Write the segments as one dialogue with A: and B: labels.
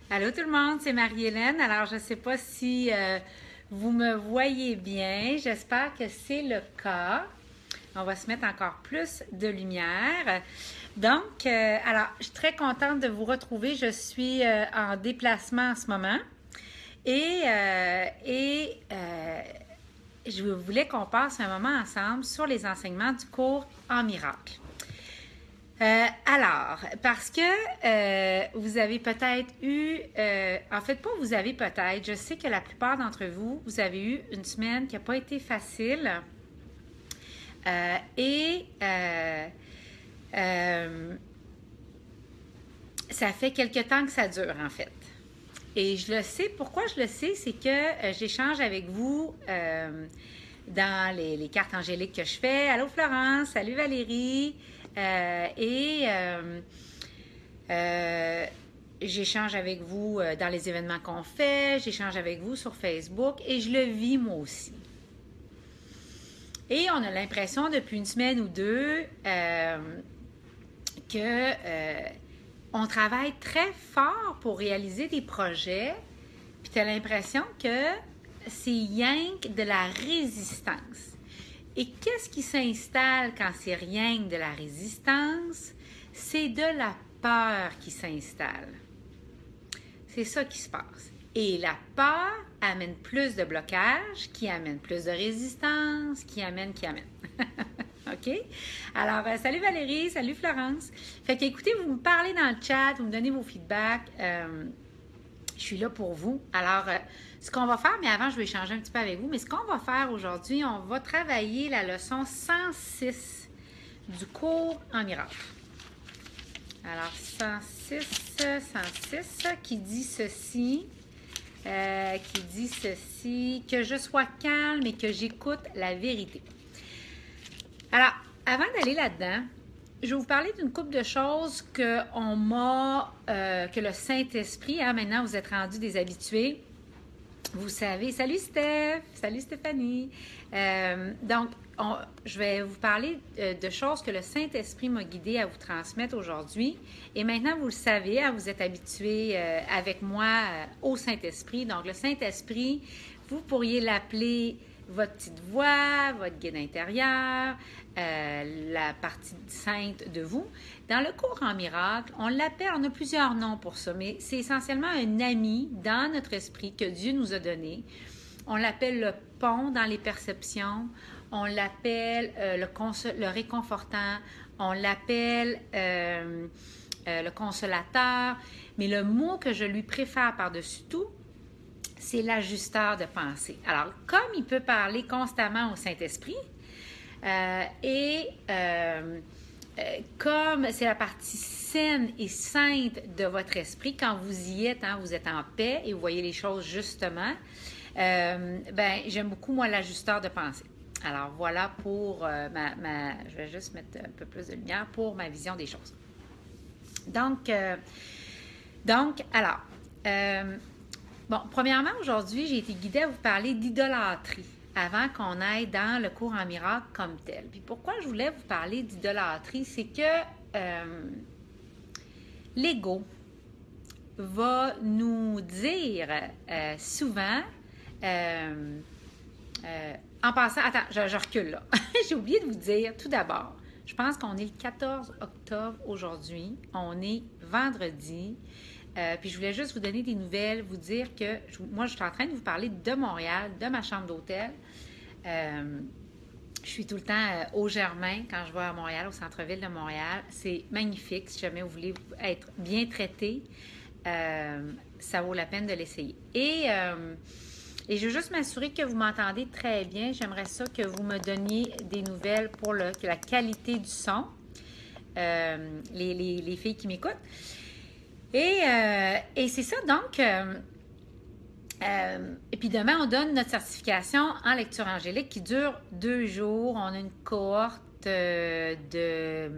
A: Allô tout le monde, c'est Marie-Hélène. Alors, je ne sais pas si vous me voyez bien. J'espère que c'est le cas. On va se mettre encore plus de lumière. Donc, alors, je suis très contente de vous retrouver. Je suis en déplacement en ce moment et je voulais qu'on passe un moment ensemble sur les enseignements du cours en miracle. Alors, parce que vous avez peut-être eu, en fait pas vous avez peut-être, je sais que la plupart d'entre vous, vous avez eu une semaine qui n'a pas été facile et ça fait quelque temps que ça dure en fait. Et je le sais, pourquoi je le sais, c'est que j'échange avec vous dans les cartes angéliques que je fais. Allô Florence, salut Valérie. J'échange avec vous dans les événements qu'on fait, j'échange avec vous sur Facebook et je le vis moi aussi. Et on a l'impression depuis une semaine ou deux on travaille très fort pour réaliser des projets, puis tu as l'impression que c'est rien que de la résistance. Et qu'est-ce qui s'installe quand c'est rien que de la résistance? C'est de la peur qui s'installe. C'est ça qui se passe. Et la peur amène plus de blocage, qui amène plus de résistance, qui amène. OK? Alors, salut Valérie, salut Florence. Fait qu'écoutez, vous me parlez dans le chat, vous me donnez vos feedbacks. Je suis là pour vous. Alors, ce qu'on va faire, mais avant, je vais échanger un petit peu avec vous, mais ce qu'on va faire aujourd'hui, on va travailler la leçon 106 du cours en miracle. Alors, 106, qui dit ceci, que je sois calme et que j'écoute la vérité. Alors, avant d'aller là-dedans, je vais vous parler d'une couple de choses que le Saint-Esprit, maintenant vous êtes rendus des habitués, vous savez. Salut Steph, salut Stéphanie. Je vais vous parler de choses que le Saint-Esprit m'a guidé à vous transmettre aujourd'hui. Et maintenant, vous le savez, vous êtes habitués avec moi au Saint-Esprit. Donc, le Saint-Esprit, vous pourriez l'appeler votre petite voix, votre guide intérieur, la partie sainte de vous. Dans le cours en miracle, on l'appelle, on a plusieurs noms pour ça, mais c'est essentiellement un ami dans notre esprit que Dieu nous a donné. On l'appelle le pont dans les perceptions, on l'appelle le réconfortant, on l'appelle le consolateur, mais le mot que je lui préfère par-dessus tout, c'est l'ajusteur de pensée. Alors, comme il peut parler constamment au Saint-Esprit, comme c'est la partie saine et sainte de votre esprit, quand vous y êtes, vous êtes en paix et vous voyez les choses justement, j'aime beaucoup, moi, l'ajusteur de pensée. Alors, voilà pour je vais juste mettre un peu plus de lumière pour ma vision des choses. Bon, premièrement, aujourd'hui, j'ai été guidée à vous parler d'idolâtrie avant qu'on aille dans le cours en miracle comme tel. Puis pourquoi je voulais vous parler d'idolâtrie, c'est que l'ego va nous dire souvent, en passant, attends, je recule là, j'ai oublié de vous dire tout d'abord, je pense qu'on est le 14 octobre aujourd'hui, on est vendredi. Puis je voulais juste vous donner des nouvelles, vous dire que moi, je suis en train de vous parler de Montréal, de ma chambre d'hôtel. Je suis tout le temps au Germain quand je vais à Montréal, au centre-ville de Montréal. C'est magnifique. Si jamais vous voulez être bien traité, ça vaut la peine de l'essayer. Et je veux juste m'assurer que vous m'entendez très bien. J'aimerais ça que vous me donniez des nouvelles pour la qualité du son, les filles qui m'écoutent. Et c'est ça, donc, et puis demain, on donne notre certification en lecture angélique qui dure 2 jours. On a une cohorte de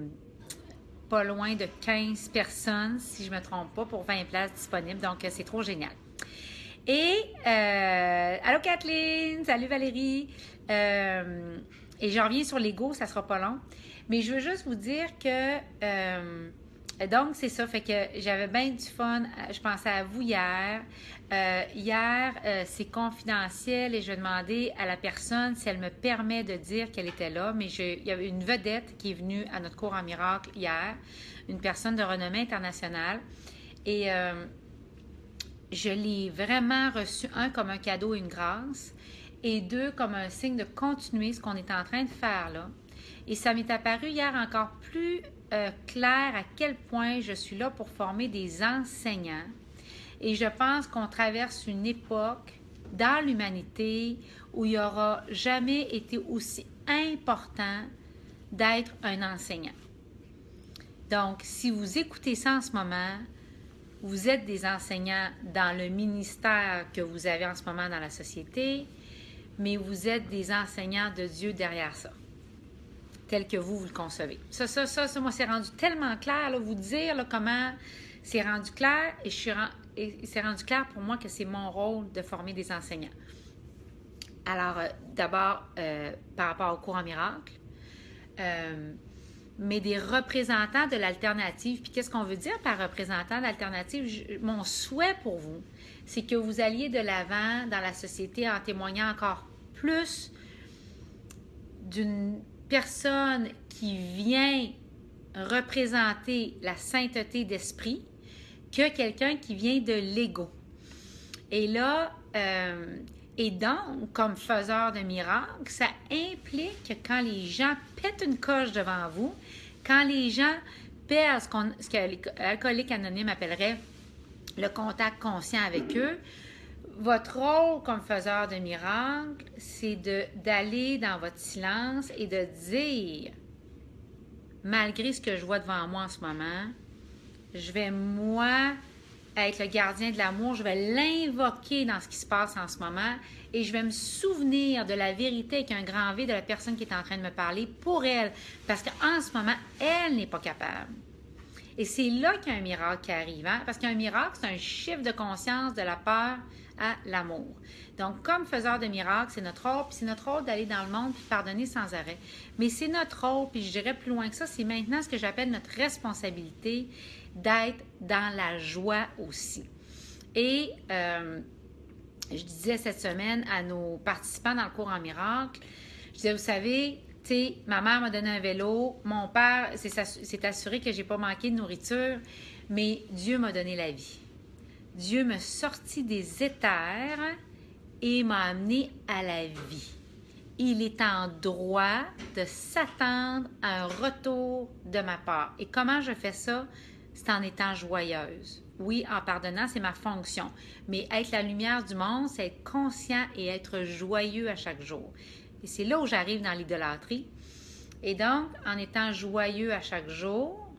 A: pas loin de 15 personnes, si je ne me trompe pas, pour 20 places disponibles. Donc, c'est trop génial. Et, allô Kathleen, salut Valérie. Et je reviens sur l'ego, ça ne sera pas long. Mais je veux juste vous dire que Donc, c'est ça. Fait que j'avais bien du fun. Je pensais à vous hier. Hier, c'est confidentiel et je demandais à la personne si elle me permet de dire qu'elle était là. Mais il y avait une vedette qui est venue à notre cours en miracle hier, une personne de renommée internationale. Et je l'ai vraiment reçu, un, comme un cadeau et une grâce, et deux, comme un signe de continuer ce qu'on est en train de faire là. Et ça m'est apparu hier encore plus clair à quel point je suis là pour former des enseignants. Et je pense qu'on traverse une époque dans l'humanité où il n'y aura jamais été aussi important d'être un enseignant. Donc, si vous écoutez ça en ce moment, vous êtes des enseignants dans le ministère que vous avez en ce moment dans la société, mais vous êtes des enseignants de Dieu derrière ça, tel que vous le concevez. Ça, moi, c'est rendu tellement clair, là, vous dire là, comment c'est rendu clair, et c'est rendu clair pour moi que c'est mon rôle de former des enseignants. Alors, d'abord, par rapport au cours en miracle, mais des représentants de l'alternative. Puis qu'est-ce qu'on veut dire par représentant d'alternative? Mon souhait pour vous, c'est que vous alliez de l'avant dans la société en témoignant encore plus d'une personne qui vient représenter la sainteté d'esprit que quelqu'un qui vient de l'ego. Et là, et donc, comme faiseur de miracles, ça implique que quand les gens pètent une coche devant vous, quand les gens perdent ce que l'alcoolique anonyme appellerait le contact conscient avec eux, votre rôle comme faiseur de miracles, c'est d'aller dans votre silence et de dire, malgré ce que je vois devant moi en ce moment, je vais, moi, être le gardien de l'amour, je vais l'invoquer dans ce qui se passe en ce moment et je vais me souvenir de la vérité avec un grand V de la personne qui est en train de me parler pour elle, parce qu'en ce moment, elle n'est pas capable. Et c'est là qu'il y a un miracle qui arrive, hein? Parce qu'un miracle, c'est un chiffre de conscience de la peur à l'amour. Donc, comme faiseur de miracles, c'est notre rôle, puis c'est notre rôle d'aller dans le monde puis pardonner sans arrêt. Mais c'est notre rôle, puis je dirais plus loin que ça, c'est maintenant ce que j'appelle notre responsabilité d'être dans la joie aussi. Et je disais cette semaine à nos participants dans le cours en miracle, je disais, vous savez, tu sais, ma mère m'a donné un vélo, mon père s'est assuré que j'ai pas manqué de nourriture, mais Dieu m'a donné la vie. Dieu m'a sorti des éthers et m'a amené à la vie. Il est en droit de s'attendre à un retour de ma part. Et comment je fais ça? C'est en étant joyeuse. Oui, en pardonnant, c'est ma fonction. Mais être la lumière du monde, c'est être conscient et être joyeux à chaque jour. Et c'est là où j'arrive dans l'idolâtrie. Et donc, en étant joyeux à chaque jour,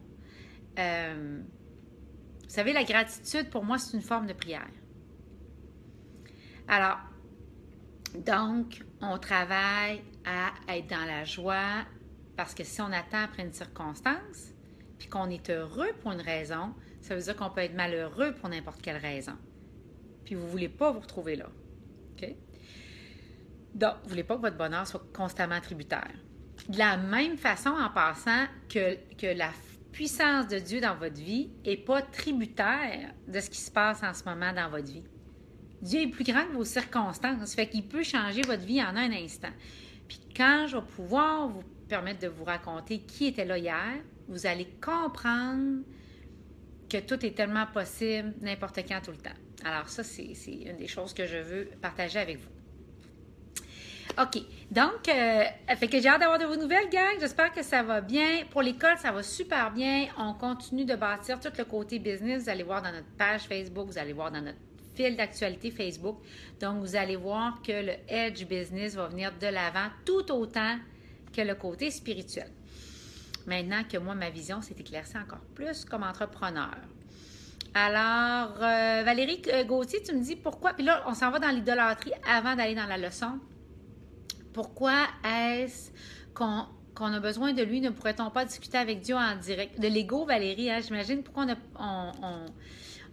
A: vous savez, la gratitude, pour moi, c'est une forme de prière. Alors, donc, on travaille à être dans la joie parce que si on attend après une circonstance, puis qu'on est heureux pour une raison, ça veut dire qu'on peut être malheureux pour n'importe quelle raison. Puis vous ne voulez pas vous retrouver là. OK? Donc, vous ne voulez pas que votre bonheur soit constamment tributaire. De la même façon, en passant, que la puissance de Dieu dans votre vie n'est pas tributaire de ce qui se passe en ce moment dans votre vie. Dieu est plus grand que vos circonstances, fait qu'il peut changer votre vie en un instant. Puis quand je vais pouvoir vous permettre de vous raconter qui était là hier, vous allez comprendre que tout est tellement possible n'importe quand, tout le temps. Alors ça, c'est une des choses que je veux partager avec vous. OK. Donc, fait que j'ai hâte d'avoir de vos nouvelles, gang. J'espère que ça va bien. Pour l'école, ça va super bien. On continue de bâtir tout le côté business. Vous allez voir dans notre page Facebook, vous allez voir dans notre fil d'actualité Facebook. Donc, vous allez voir que le Edge Business va venir de l'avant tout autant que le côté spirituel. Maintenant que moi, ma vision s'est éclaircie encore plus comme entrepreneur. Alors, Valérie Gauthier, tu me dis pourquoi... Puis là, on s'en va dans l'idolâtrie avant d'aller dans la leçon. Pourquoi est-ce qu'on a besoin de lui? Ne pourrait-on pas discuter avec Dieu en direct? De l'ego, Valérie, hein? J'imagine pourquoi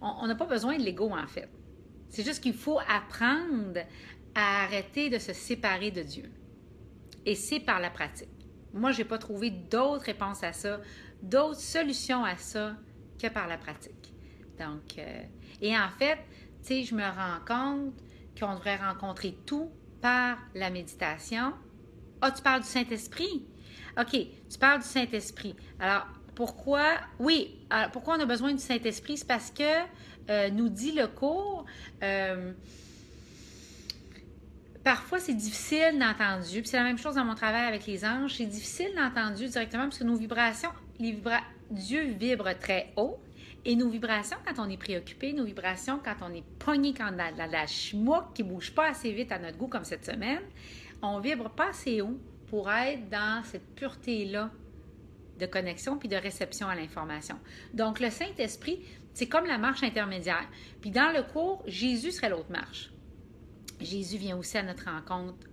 A: on n'a pas besoin de l'ego, en fait. C'est juste qu'il faut apprendre à arrêter de se séparer de Dieu. Et c'est par la pratique. Moi, je n'ai pas trouvé d'autres réponses à ça, d'autres solutions à ça que par la pratique. Donc, et en fait, tu sais, je me rends compte qu'on devrait rencontrer tout par la méditation. Ah, tu parles du Saint-Esprit? OK, tu parles du Saint-Esprit. Alors, pourquoi? Oui, alors, pourquoi on a besoin du Saint-Esprit? C'est parce que, nous dit le cours, parfois c'est difficile d'entendre Dieu. Puis c'est la même chose dans mon travail avec les anges. C'est difficile d'entendre Dieu directement parce que nos vibrations, Dieu vibre très haut. Et nos vibrations, quand on est préoccupé, nos vibrations, quand on est pogné quand la schmouk qui ne bouge pas assez vite à notre goût, comme cette semaine, on ne vibre pas assez haut pour être dans cette pureté-là de connexion puis de réception à l'information. Donc, le Saint-Esprit, c'est comme la marche intermédiaire. Puis dans le cours, Jésus serait l'autre marche. Jésus vient aussi à notre rencontre.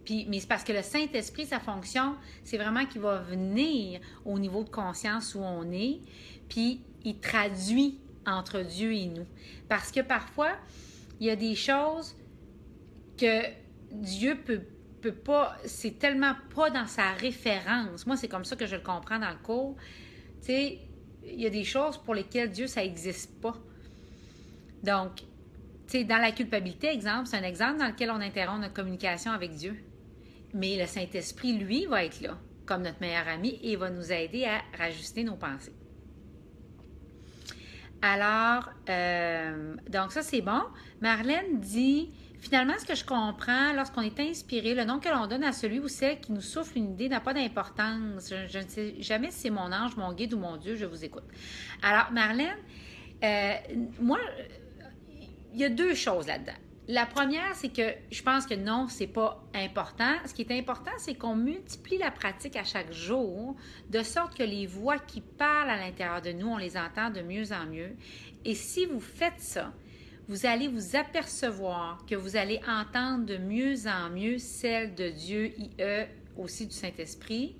A: Mais c'est parce que le Saint-Esprit, sa fonction, c'est vraiment qu'il va venir au niveau de conscience où on est, puis il traduit entre Dieu et nous. Parce que parfois, il y a des choses que Dieu peut pas, c'est tellement pas dans sa référence. Moi, c'est comme ça que je le comprends dans le cours. Tu sais, il y a des choses pour lesquelles Dieu, ça n'existe pas. Donc, tu sais, dans la culpabilité, exemple, c'est un exemple dans lequel on interrompt notre communication avec Dieu. Mais le Saint-Esprit, lui, va être là, comme notre meilleur ami, et va nous aider à rajuster nos pensées. Alors, donc ça, c'est bon. Marlène dit, finalement, ce que je comprends, lorsqu'on est inspiré, le nom que l'on donne à celui ou celle qui nous souffle une idée n'a pas d'importance. Je ne sais jamais si c'est mon ange, mon guide ou mon Dieu, je vous écoute. Alors, Marlène, moi, il y a deux choses là-dedans. La première, c'est que je pense que non, c'est pas important. Ce qui est important, c'est qu'on multiplie la pratique à chaque jour, de sorte que les voix qui parlent à l'intérieur de nous, on les entend de mieux en mieux. Et si vous faites ça, vous allez vous apercevoir que vous allez entendre de mieux en mieux celle de Dieu, IE, aussi du Saint-Esprit.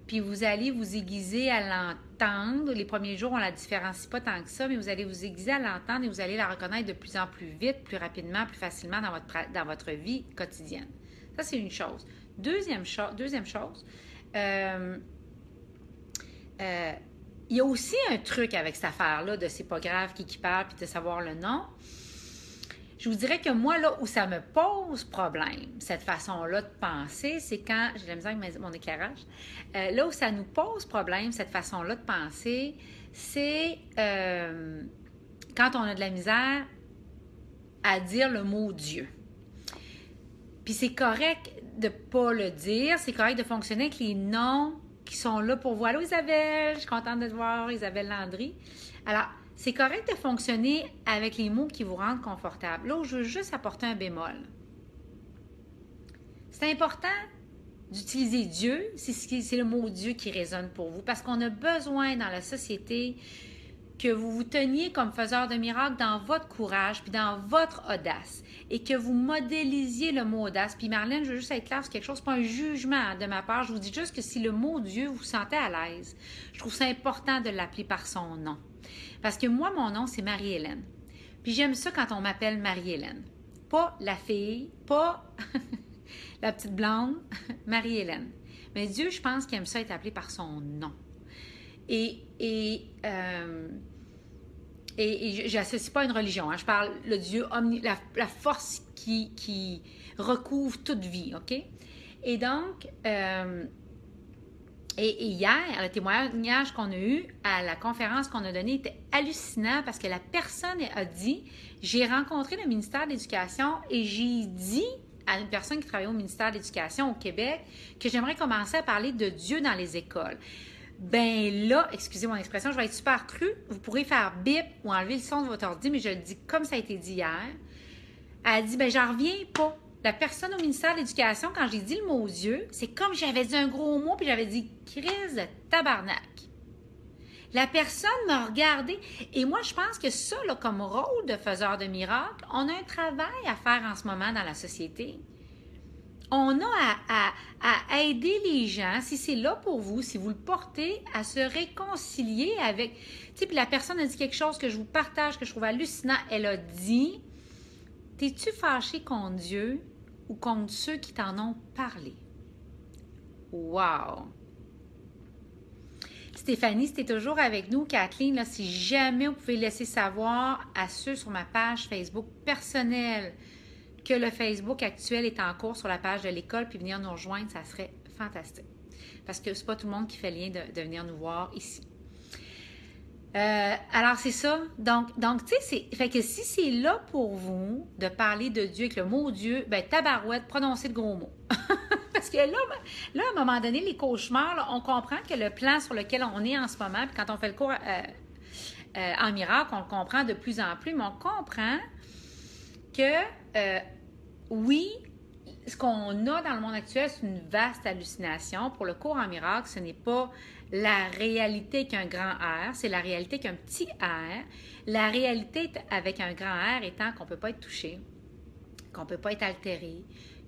A: Puis vous allez vous aiguiser à l'entendre. Les premiers jours, on ne la différencie pas tant que ça, mais vous allez vous aiguiser à l'entendre et vous allez la reconnaître de plus en plus vite, plus rapidement, plus facilement dans votre vie quotidienne. Ça, c'est une chose. Deuxième chose, il y a aussi un truc avec cette affaire-là de c'est pas grave qui parle puis de savoir le nom. Je vous dirais que moi, là où ça me pose problème, cette façon-là de penser, c'est quand, j'ai de la misère avec mon éclairage, là où ça nous pose problème, cette façon-là de penser, c'est quand on a de la misère à dire le mot Dieu. Puis c'est correct de ne pas le dire, c'est correct de fonctionner avec les noms qui sont là pour voir. Allô Isabelle, je suis contente de te voir, Isabelle Landry. Alors, c'est correct de fonctionner avec les mots qui vous rendent confortable. Là où je veux juste apporter un bémol. C'est important d'utiliser Dieu, c'est le mot Dieu qui résonne pour vous, parce qu'on a besoin dans la société que vous vous teniez comme faiseur de miracles dans votre courage puis dans votre audace et que vous modélisiez le mot audace. Puis Marlène, je veux juste être claire sur quelque chose, c'est pas un jugement de ma part, je vous dis juste que si le mot Dieu vous sentez à l'aise, je trouve ça important de l'appeler par son nom. Parce que moi, mon nom, c'est Marie-Hélène. Puis j'aime ça quand on m'appelle Marie-Hélène. Pas la fille, pas la petite blonde, Marie-Hélène. Mais Dieu, je pense qu'il aime ça être appelé par son nom. Et je n'associe pas à une religion. Hein. Je parle le Dieu, la force qui recouvre toute vie, OK? Et donc, et hier, le témoignage qu'on a eu à la conférence qu'on a donnée était hallucinant parce que la personne a dit, j'ai rencontré le ministère de l'Éducation et j'ai dit à une personne qui travaillait au ministère de l'Éducation au Québec que j'aimerais commencer à parler de Dieu dans les écoles. Ben là, excusez mon expression, je vais être super crue. Vous pourrez faire bip ou enlever le son de votre ordi, mais je le dis comme ça a été dit hier. Elle a dit, ben j'en reviens pas. La personne au ministère de l'Éducation, quand j'ai dit le mot Dieu, c'est comme j'avais dit un gros mot, puis j'avais dit crise de tabarnak. La personne m'a regardé. Et moi, je pense que ça, là, comme rôle de faiseur de miracles, on a un travail à faire en ce moment dans la société. On a à aider les gens, si c'est là pour vous, si vous le portez, à se réconcilier avec... Tu sais, puis la personne a dit quelque chose que je vous partage, que je trouve hallucinant. Elle a dit, t'es-tu fâché contre Dieu ou contre ceux qui t'en ont parlé? Wow! Stéphanie, si tu es toujours avec nous, Kathleen, là, si jamais vous pouvez laisser savoir à ceux sur ma page Facebook personnelle que le Facebook actuel est en cours sur la page de l'école, puis venir nous rejoindre, ça serait fantastique. Parce que c'est pas tout le monde qui fait lien de venir nous voir ici. Alors, c'est ça. Donc tu sais, fait que si c'est là pour vous de parler de Dieu avec le mot Dieu, ben tabarouette, prononcez le gros mot. Parce que là, à un moment donné, les cauchemars, là, on comprend que le plan sur lequel on est en ce moment, puis quand on fait le cours en miracle, on le comprend de plus en plus, mais on comprend que, oui, ce qu'on a dans le monde actuel, c'est une vaste hallucination. Pour le cours en miracle, ce n'est pas la réalité avec un grand R, c'est la réalité avec un petit R. La réalité avec un grand R étant qu'on ne peut pas être touché, qu'on ne peut pas être altéré,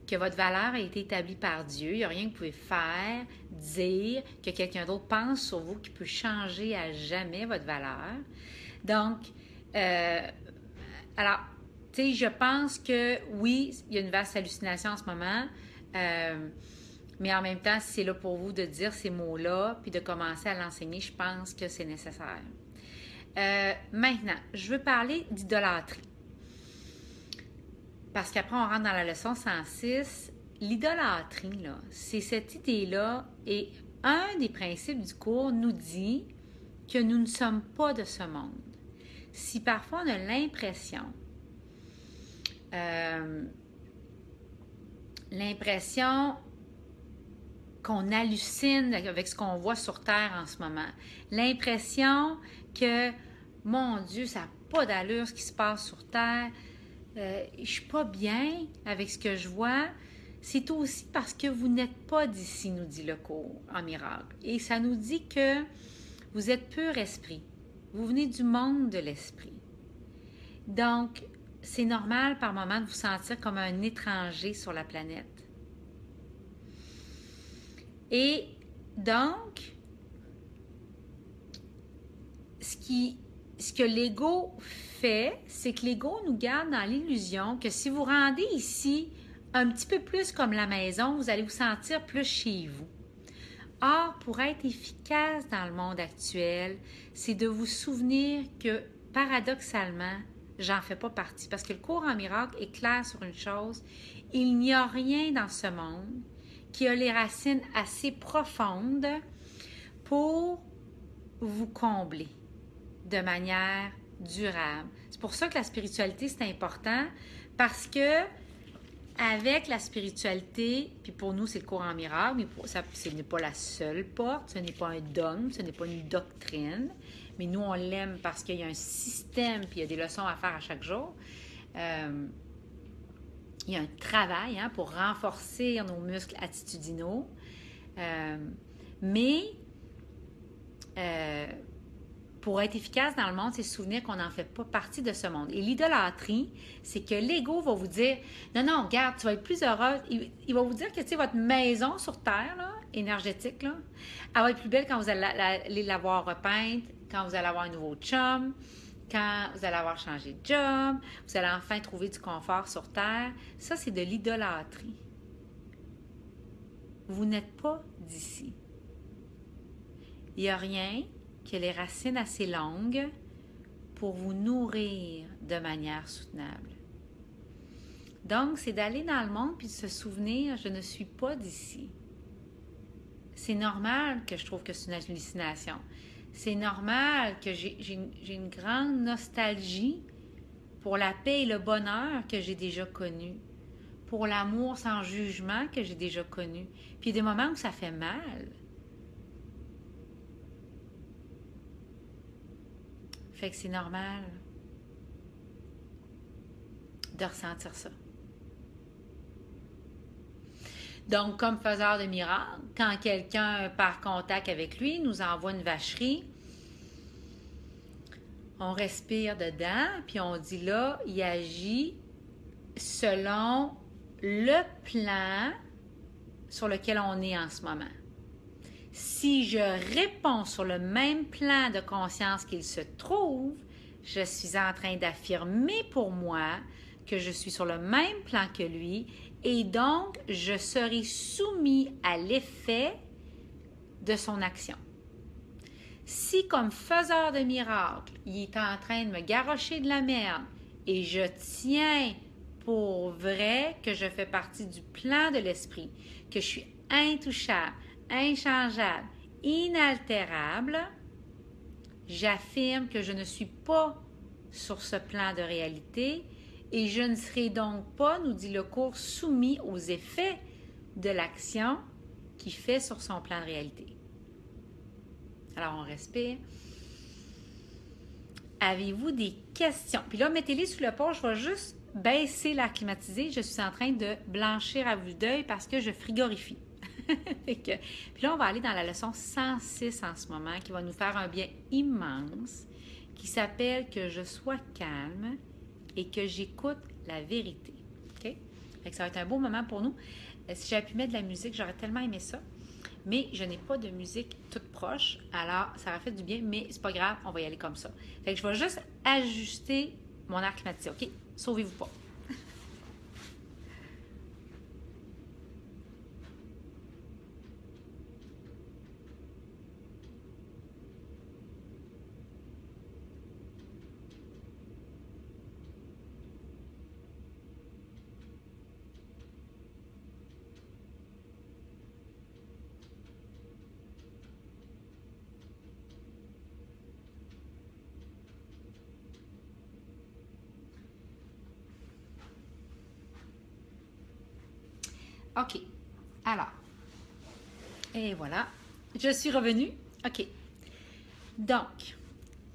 A: que votre valeur a été établie par Dieu. Il n'y a rien que vous pouvez faire, dire, que quelqu'un d'autre pense sur vous qui peut changer à jamais votre valeur. Donc, alors, tu sais, je pense que oui, il y a une vaste hallucination en ce moment, mais en même temps, si c'est là pour vous de dire ces mots-là, puis de commencer à l'enseigner, je pense que c'est nécessaire. Maintenant, je veux parler d'idolâtrie. Parce qu'après, on rentre dans la leçon 106. L'idolâtrie, là, c'est cette idée-là, et un des principes du cours nous dit que nous ne sommes pas de ce monde. Si parfois on a l'impression qu'on hallucine avec ce qu'on voit sur Terre en ce moment, l'impression que, mon Dieu, ça n'a pas d'allure ce qui se passe sur Terre, je ne suis pas bien avec ce que je vois, c'est aussi parce que vous n'êtes pas d'ici, nous dit le cours en miracle. Et ça nous dit que vous êtes pur esprit. Vous venez du monde de l'esprit. Donc, c'est normal par moment de vous sentir comme un étranger sur la planète. Et donc, ce que l'ego fait, c'est que l'ego nous garde dans l'illusion que si vous rendez ici un petit peu plus comme la maison, vous allez vous sentir plus chez vous. Or, pour être efficace dans le monde actuel, c'est de vous souvenir que, paradoxalement, j'en fais pas partie. Parce que le cours en miracle est clair sur une chose, il n'y a rien dans ce monde qui a les racines assez profondes pour vous combler de manière durable. C'est pour ça que la spiritualité, c'est important, parce que avec la spiritualité, puis pour nous, c'est le cours en miracle, mais ce n'est pas la seule porte, ce n'est pas un dogme, ce n'est pas une doctrine, mais nous, on l'aime parce qu'il y a un système, puis il y a des leçons à faire à chaque jour. Il y a un travail pour renforcer nos muscles attitudinaux, mais pour être efficace dans le monde, c'est se souvenir qu'on n'en fait pas partie de ce monde. Et l'idolâtrie, c'est que l'ego va vous dire « Non, non, regarde, tu vas être plus heureuse. » Il va vous dire que, tu sais, votre maison sur Terre, là, énergétique, là, elle va être plus belle quand vous allez l'avoir repeinte, quand vous allez avoir un nouveau chum, quand vous allez avoir changé de job, vous allez enfin trouver du confort sur Terre. Ça, c'est de l'idolâtrie. Vous n'êtes pas d'ici. Il n'y a rien qui a les racines assez longues pour vous nourrir de manière soutenable. Donc, c'est d'aller dans le monde puis de se souvenir, je ne suis pas d'ici. C'est normal que je trouve que c'est une hallucination. C'est normal que j'ai une grande nostalgie pour la paix et le bonheur que j'ai déjà connu, pour l'amour sans jugement que j'ai déjà connu. Puis il y a des moments où ça fait mal. Fait que c'est normal de ressentir ça. Donc, comme faiseur de miracles, quand quelqu'un, par contact avec lui, nous envoie une vacherie, on respire dedans, puis on dit là, il agit selon le plan sur lequel on est en ce moment. Si je réponds sur le même plan de conscience qu'il se trouve, je suis en train d'affirmer pour moi que je suis sur le même plan que lui et donc je serai soumis à l'effet de son action. Si comme faiseur de miracles, il est en train de me garrocher de la merde et je tiens pour vrai que je fais partie du plan de l'esprit, que je suis intouchable, inchangeable, inaltérable, j'affirme que je ne suis pas sur ce plan de réalité et je ne serai donc pas, nous dit le cours, soumis aux effets de l'action qu'il fait sur son plan de réalité. Alors, on respire. Avez-vous des questions? Puis là, mettez-les sous le port. Je vais juste baisser l'air climatisé. Je suis en train de blanchir à vue d'œil parce que je frigorifie. Puis là, on va aller dans la leçon 106 en ce moment qui va nous faire un bien immense qui s'appelle « Que je sois calme et que j'écoute la vérité ». OK? Fait que ça va être un beau moment pour nous. Si j'avais pu mettre de la musique, j'aurais tellement aimé ça. Mais je n'ai pas de musique toute proche, alors ça aurait fait du bien, mais c'est pas grave, on va y aller comme ça. Fait que je vais juste ajuster mon air climatisé, OK? Sauvez-vous pas. OK. Alors, et voilà. Je suis revenue. OK. Donc,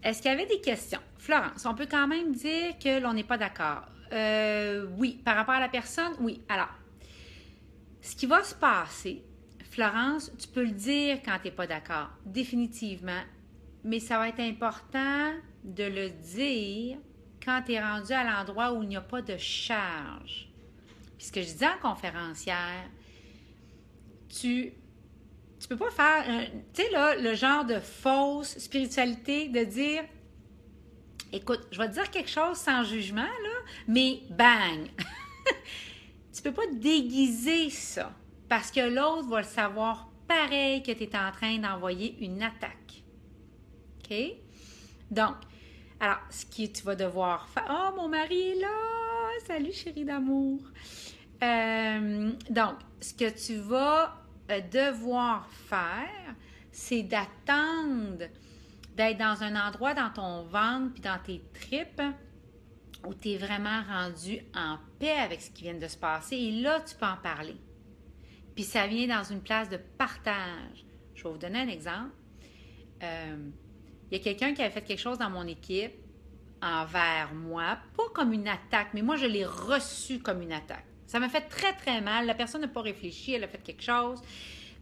A: est-ce qu'il y avait des questions? Florence, on peut quand même dire que l'on n'est pas d'accord. Oui. Par rapport à la personne, oui. Alors, ce qui va se passer, Florence, tu peux le dire quand tu n'es pas d'accord, définitivement, mais ça va être important de le dire quand tu es rendu à l'endroit où il n'y a pas de charge. Puis ce que je disais en conférencière, tu peux pas faire, tu sais là, le genre de fausse spiritualité de dire, écoute, je vais te dire quelque chose sans jugement, là, mais bang! Tu peux pas déguiser ça parce que l'autre va le savoir pareil que tu es en train d'envoyer une attaque. OK? Donc, alors, ce que tu vas devoir faire... Oh, mon mari est là! Salut, chérie d'amour! Donc, ce que tu vas devoir faire, c'est d'attendre d'être dans un endroit dans ton ventre puis dans tes tripes où tu es vraiment rendu en paix avec ce qui vient de se passer. Et là, tu peux en parler. Puis ça vient dans une place de partage. Je vais vous donner un exemple. Il y a quelqu'un qui avait fait quelque chose dans mon équipe envers moi, pas comme une attaque, mais moi, je l'ai reçu comme une attaque. Ça m'a fait très, très mal. La personne n'a pas réfléchi, elle a fait quelque chose.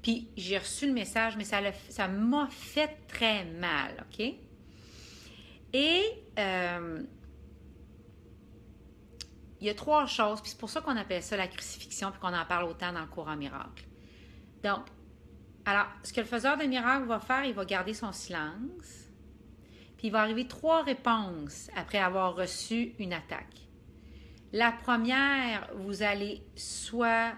A: Puis j'ai reçu le message, mais ça m'a fait très mal, OK? Et il y a 3 choses, puis c'est pour ça qu'on appelle ça la crucifixion, puis qu'on en parle autant dans le courant miracle. Donc, alors, ce que le faiseur de miracle va faire, il va garder son silence, puis il va arriver 3 réponses après avoir reçu une attaque. La première, vous allez soit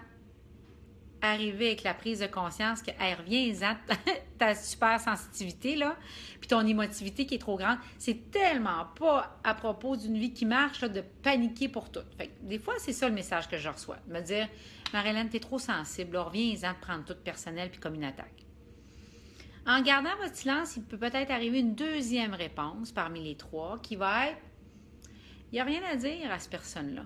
A: arriver avec la prise de conscience que, hey, reviens-en, ta super sensitivité, là, puis ton émotivité qui est trop grande, c'est tellement pas à propos d'une vie qui marche, là, de paniquer pour tout. Fait que, des fois, c'est ça le message que je reçois. Me dire, Marie-Hélène, t'es trop sensible, là, reviens-en de prendre tout personnel puis comme une attaque. En gardant votre silence, il peut peut-être arriver une deuxième réponse parmi les 3 qui va être, il n'y a rien à dire à cette personne-là.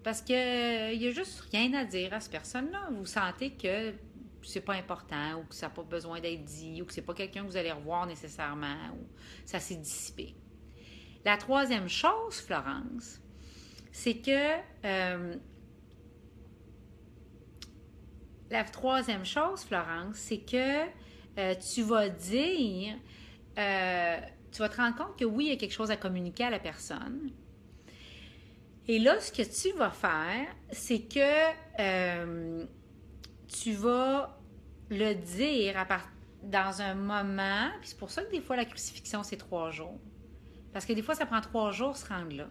A: Parce qu'il n'y a juste rien à dire à cette personne-là. Vous sentez que c'est pas important ou que ça n'a pas besoin d'être dit ou que c'est pas quelqu'un que vous allez revoir nécessairement ou ça s'est dissipé. La troisième chose, Florence, c'est que tu vas dire, tu vas te rendre compte que oui, il y a quelque chose à communiquer à la personne. Et là, ce que tu vas faire, c'est que tu vas le dire dans un moment, puis c'est pour ça que des fois la crucifixion, c'est 3 jours. Parce que des fois, ça prend 3 jours se rendre là.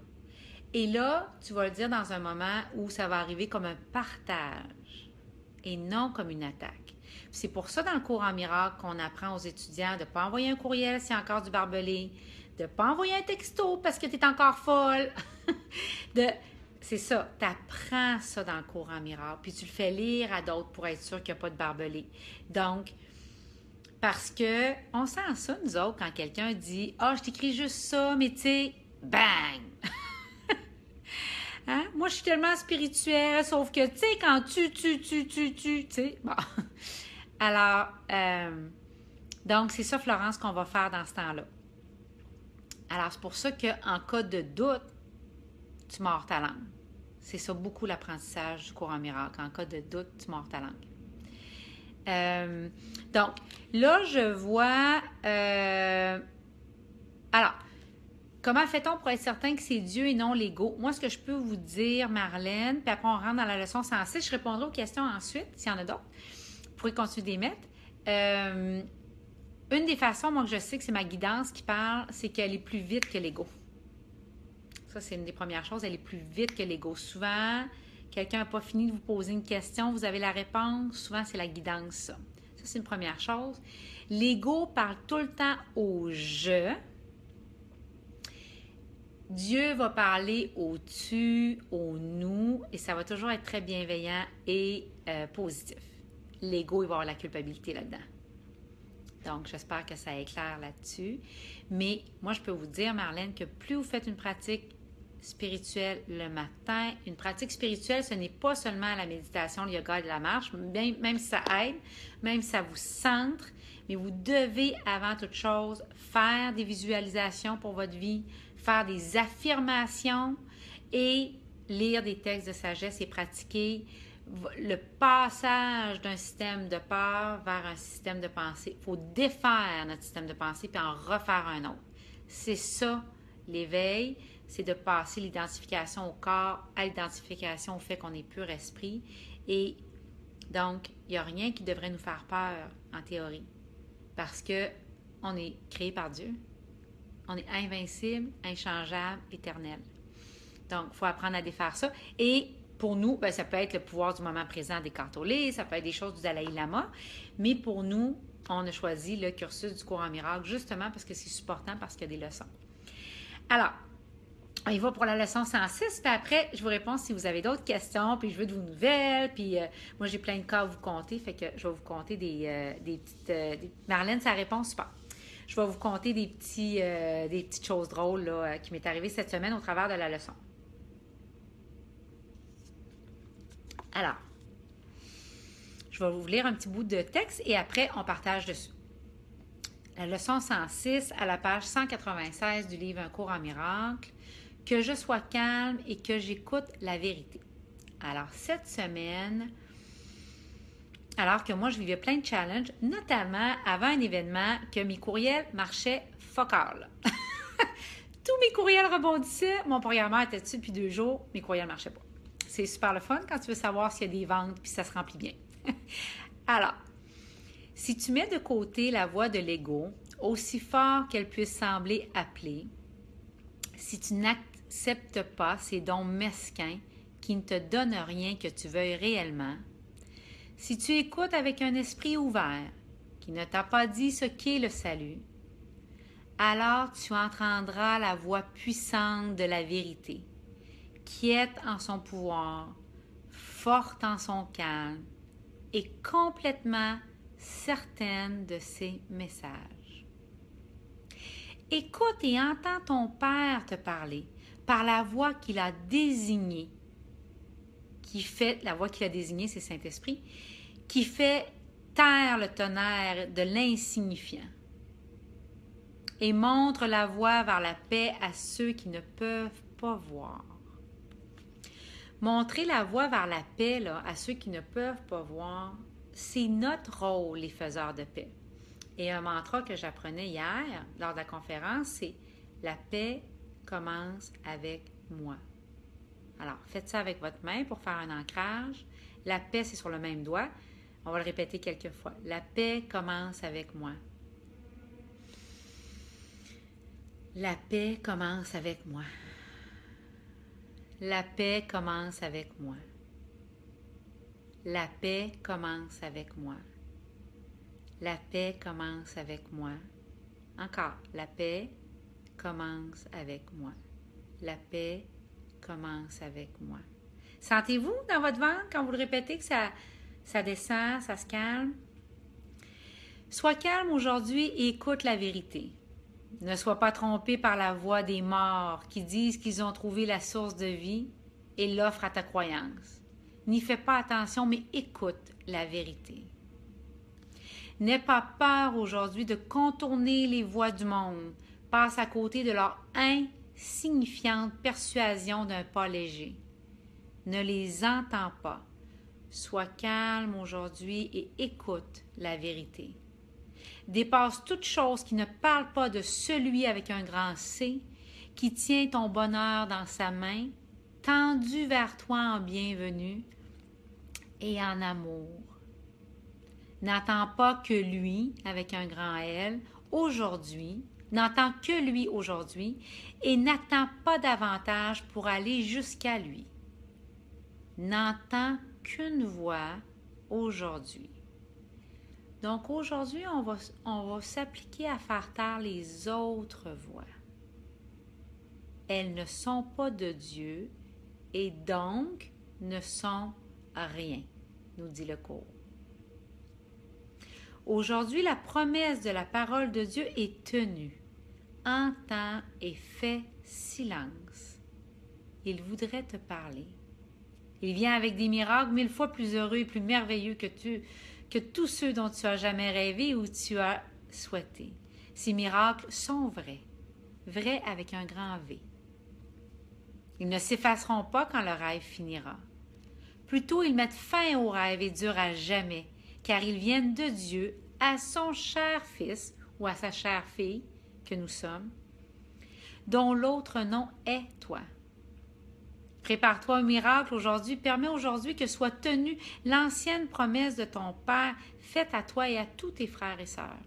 A: Et là, tu vas le dire dans un moment où ça va arriver comme un partage et non comme une attaque. C'est pour ça, dans le cours en miracle, qu'on apprend aux étudiants de ne pas envoyer un courriel s'il y a encore du barbelé, de ne pas envoyer un texto parce que tu es encore folle. C'est ça, tu apprends ça dans le cours en miracle, puis tu le fais lire à d'autres pour être sûr qu'il n'y a pas de barbelé. Donc, parce que on sent ça, nous autres, quand quelqu'un dit « Ah, je t'écris juste ça, mais tu sais, bang! » Hein? Moi, je suis tellement spirituelle, sauf que, tu sais, quand tu sais, bon. Alors, donc, c'est ça, Florence, qu'on va faire dans ce temps-là. Alors, c'est pour ça qu'en cas de doute, tu mords ta langue. C'est ça beaucoup l'apprentissage du cours en miracle. En cas de doute, tu mords ta langue. Donc, là, je vois... alors, comment fait-on pour être certain que c'est Dieu et non l'ego? Moi, ce que je peux vous dire, Marlène, puis après on rentre dans la leçon 106, je répondrai aux questions ensuite, s'il y en a d'autres. Vous pourrez continuer d'y mettre. Une des façons, moi, que je sais que c'est ma guidance qui parle, c'est qu'elle est plus vite que l'ego. Ça, c'est une des premières choses. Elle est plus vite que l'ego. Souvent, quelqu'un n'a pas fini de vous poser une question, vous avez la réponse. Souvent, c'est la guidance, ça. Ça, c'est une première chose. L'ego parle tout le temps au « je ». Dieu va parler au « tu », au « nous », et ça va toujours être très bienveillant et positif. L'ego, il va avoir la culpabilité là-dedans. Donc, j'espère que ça éclaire là-dessus. Mais moi, je peux vous dire, Marlène, que plus vous faites une pratique spirituelle le matin, une pratique spirituelle, ce n'est pas seulement la méditation, le yoga et la marche, même si ça aide, même si ça vous centre, mais vous devez, avant toute chose, faire des visualisations pour votre vie, faire des affirmations et lire des textes de sagesse et pratiquer le passage d'un système de peur vers un système de pensée. Il faut défaire notre système de pensée puis en refaire un autre. C'est ça, l'éveil, c'est de passer l'identification au corps à l'identification au fait qu'on est pur esprit. Et donc, il n'y a rien qui devrait nous faire peur en théorie parce qu'on est créé par Dieu. On est invincible, inchangeable, éternel. Donc, il faut apprendre à défaire ça. Et pour nous, ben, ça peut être le pouvoir du moment présent d'Eckhart Tolle, ça peut être des choses du Dalai Lama, mais pour nous, on a choisi le cursus du cours en miracle justement parce que c'est supportant, parce qu'il y a des leçons. Alors, on y va pour la leçon 106, puis après, je vous réponds si vous avez d'autres questions, puis je veux de vos nouvelles, puis moi, j'ai plein de cas à vous compter, fait que je vais vous compter des petites... Marlène, ça répond super. Je vais vous conter des petites choses drôles là, qui m'est arrivé cette semaine au travers de la leçon. Alors, je vais vous lire un petit bout de texte et après, on partage dessus. La leçon 106 à la page 196 du livre Un cours en miracle. Que je sois calme et que j'écoute la vérité. Alors, cette semaine, alors que moi, je vivais plein de challenges, notamment avant un événement que mes courriels marchaient fuck all. Tous mes courriels rebondissaient. Mon programmeur était dessus depuis 2 jours. Mes courriels ne marchaient pas. C'est super le fun quand tu veux savoir s'il y a des ventes puis ça se remplit bien. Alors, si tu mets de côté la voix de l'ego, aussi fort qu'elle puisse sembler appeler, si tu n'acceptes pas ces dons mesquins qui ne te donnent rien que tu veuilles réellement, si tu écoutes avec un esprit ouvert qui ne t'a pas dit ce qu'est le salut, alors tu entendras la voix puissante de la vérité, quiète en son pouvoir, forte en son calme et complètement certaine de ses messages. Écoute et entends ton Père te parler par la voix qu'il a désignée, la voix qu'il a désignée, c'est Saint-Esprit, qui fait taire le tonnerre de l'insignifiant et montre la voie vers la paix à ceux qui ne peuvent pas voir. Montrer la voie vers la paix là, à ceux qui ne peuvent pas voir, c'est notre rôle, les faiseurs de paix. Et un mantra que j'apprenais hier lors de la conférence, c'est « La paix commence avec moi ». Alors, faites ça avec votre main pour faire un ancrage. La paix, c'est sur le même doigt. On va le répéter quelques fois. La paix commence avec moi. La paix commence avec moi. La paix commence avec moi. La paix commence avec moi. La paix commence avec moi. Encore, la paix commence avec moi. La paix commence avec moi. Sentez-vous dans votre ventre quand vous le répétez que ça descend, ça se calme? Sois calme aujourd'hui et écoute la vérité. Ne sois pas trompé par la voix des morts qui disent qu'ils ont trouvé la source de vie et l'offrent à ta croyance. N'y fais pas attention, mais écoute la vérité. N'aie pas peur aujourd'hui de contourner les voies du monde. Passe à côté de leur insignifiante persuasion d'un pas léger. Ne les entends pas. Sois calme aujourd'hui et écoute la vérité. Dépasse toute chose qui ne parle pas de celui avec un grand C, qui tient ton bonheur dans sa main, tendu vers toi en bienvenue et en amour. N'attends pas que lui, avec un grand L, aujourd'hui, n'attends que lui aujourd'hui et n'attends pas davantage pour aller jusqu'à lui. N'entends qu'une voix aujourd'hui. Donc aujourd'hui, on va s'appliquer à faire taire les autres voix. Elles ne sont pas de Dieu et donc ne sont rien, nous dit le cours. Aujourd'hui, la promesse de la parole de Dieu est tenue. Entends et fais silence. Il voudrait te parler. Il vient avec des miracles 1000 fois plus heureux et plus merveilleux que tous ceux dont tu as jamais rêvé ou tu as souhaité. Ces miracles sont vrais, vrais avec un grand V. Ils ne s'effaceront pas quand le rêve finira. Plutôt, ils mettent fin au rêve et durent à jamais, car ils viennent de Dieu à son cher Fils ou à sa chère fille que nous sommes, dont l'autre nom est toi. Prépare-toi au miracle aujourd'hui, permets aujourd'hui que soit tenue l'ancienne promesse de ton Père faite à toi et à tous tes frères et sœurs.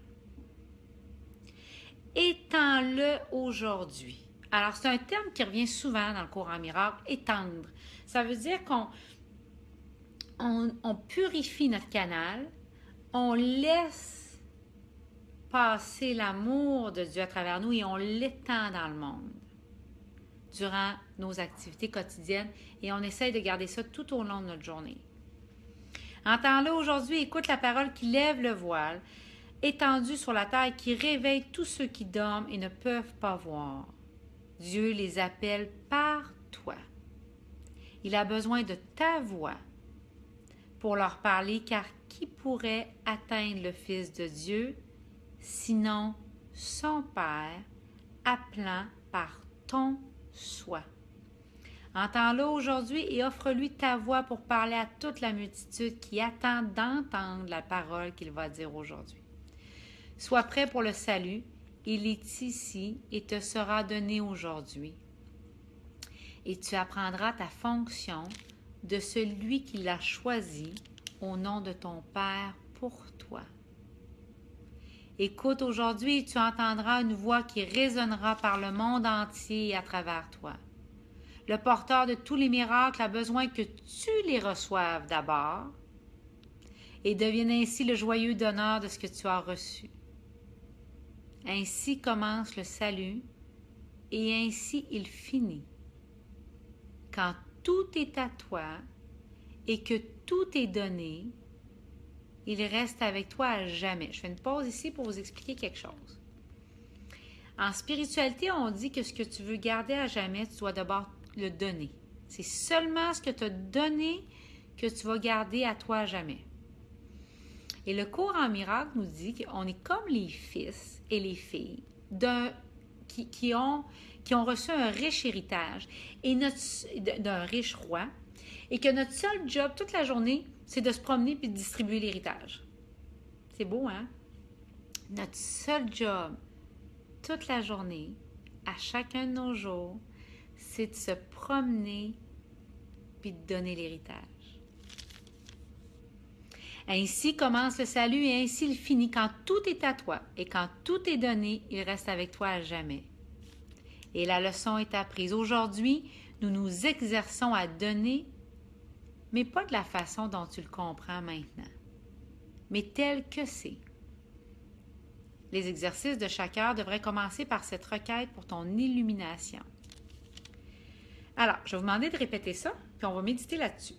A: Étends-le aujourd'hui. Alors, c'est un terme qui revient souvent dans le cours en miracle, étendre. Ça veut dire qu'on purifie notre canal, on laisse passer l'amour de Dieu à travers nous et on l'étend dans le monde durant nos activités quotidiennes et on essaye de garder ça tout au long de notre journée. Entends-le aujourd'hui, écoute la parole qui lève le voile, étendu sur la terre, qui réveille tous ceux qui dorment et ne peuvent pas voir. Dieu les appelle par toi. Il a besoin de ta voix pour leur parler, car qui pourrait atteindre le Fils de Dieu, sinon son Père, appelant par ton soi. Entends-le aujourd'hui et offre-lui ta voix pour parler à toute la multitude qui attend d'entendre la parole qu'il va dire aujourd'hui. Sois prêt pour le salut, il est ici et te sera donné aujourd'hui. Et tu apprendras ta fonction de celui qui l'a choisi au nom de ton Père pour toi. Écoute aujourd'hui et tu entendras une voix qui résonnera par le monde entier et à travers toi. Le porteur de tous les miracles a besoin que tu les reçoives d'abord et devienne ainsi le joyeux donneur de ce que tu as reçu. Ainsi commence le salut et ainsi il finit. Quand tout est à toi et que tout est donné, il reste avec toi à jamais. Je fais une pause ici pour vous expliquer quelque chose. En spiritualité, on dit que ce que tu veux garder à jamais, tu dois d'abord le donner. C'est seulement ce que tu as donné que tu vas garder à toi à jamais. Et le cours en miracle nous dit qu'on est comme les fils et les filles qui ont reçu un riche héritage et d'un riche roi, et que notre seul job toute la journée, c'est de se promener puis de distribuer l'héritage. C'est beau, hein? Notre seul job toute la journée, à chacun de nos jours, c'est de se promener puis de donner l'héritage. Ainsi commence le salut et ainsi il finit. Quand tout est à toi et quand tout est donné, il reste avec toi à jamais. Et la leçon est apprise. Aujourd'hui, nous nous exerçons à donner, mais pas de la façon dont tu le comprends maintenant, mais tel que c'est. Les exercices de chaque heure devraient commencer par cette requête pour ton illumination. Alors, je vais vous demander de répéter ça, puis on va méditer là-dessus.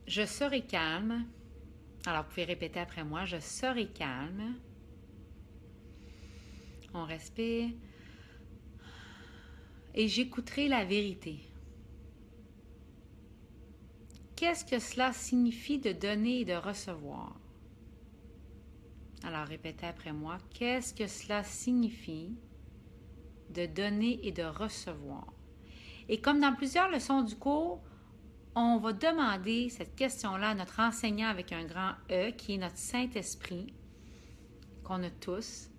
A: Je serai calme. Alors, vous pouvez répéter après moi. Je serai calme. On respire. Et j'écouterai la vérité. Qu'est-ce que cela signifie de donner et de recevoir? Alors, répétez après moi. Qu'est-ce que cela signifie de donner et de recevoir? Et comme dans plusieurs leçons du cours, on va demander cette question-là à notre enseignant avec un grand E, qui est notre Saint-Esprit, qu'on a tous.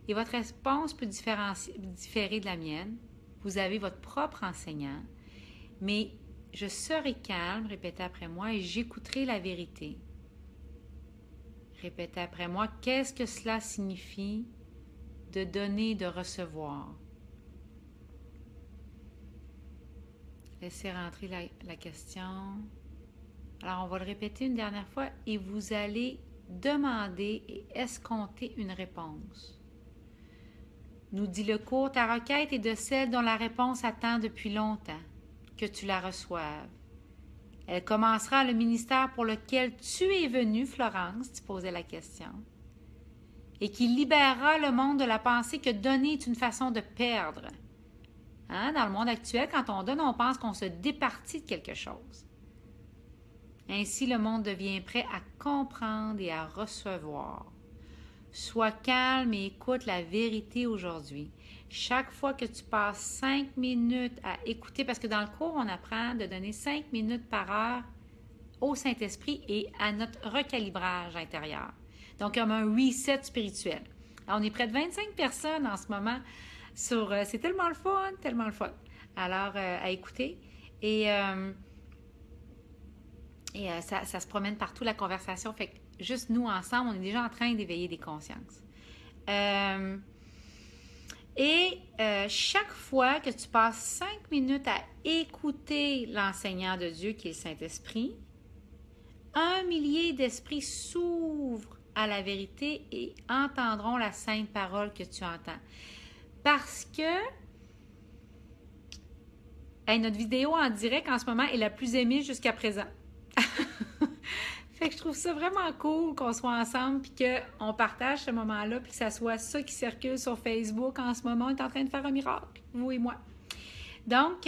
A: Et votre réponse peut différer de la mienne. Vous avez votre propre enseignant. Mais je serai calme, répétez après moi, et j'écouterai la vérité. Répétez après moi, qu'est-ce que cela signifie de donner et de recevoir? Laissez rentrer la question. Alors, on va le répéter une dernière fois et vous allez demander et escompter une réponse. Nous dit le cours, ta requête est de celle dont la réponse attend depuis longtemps que tu la reçoives. Elle commencera le ministère pour lequel tu es venue, Florence, tu posais la question, et qui libérera le monde de la pensée que donner est une façon de perdre. Hein? Dans le monde actuel, quand on donne, on pense qu'on se départit de quelque chose. Ainsi, le monde devient prêt à comprendre et à recevoir. Sois calme et écoute la vérité aujourd'hui. Chaque fois que tu passes 5 minutes à écouter, parce que dans le cours, on apprend de donner 5 minutes par heure au Saint-Esprit et à notre recalibrage intérieur. Donc, comme un reset spirituel. Alors, on est près de 25 personnes en ce moment sur... c'est tellement le fun, tellement le fun. Alors, à écouter. Et ça se promène partout, la conversation. Fait que juste nous, ensemble, on est déjà en train d'éveiller des consciences. Chaque fois que tu passes 5 minutes à écouter l'enseignant de Dieu, qui est le Saint-Esprit, 1 millier d'esprits s'ouvrent à la vérité et entendront la sainte parole que tu entends. Parce que notre vidéo en direct en ce moment est la plus aimée jusqu'à présent. Fait que je trouve ça vraiment cool qu'on soit ensemble puis qu'on partage ce moment-là puis que ça soit ça qui circule sur Facebook en ce moment. On est en train de faire un miracle, vous et moi. Donc,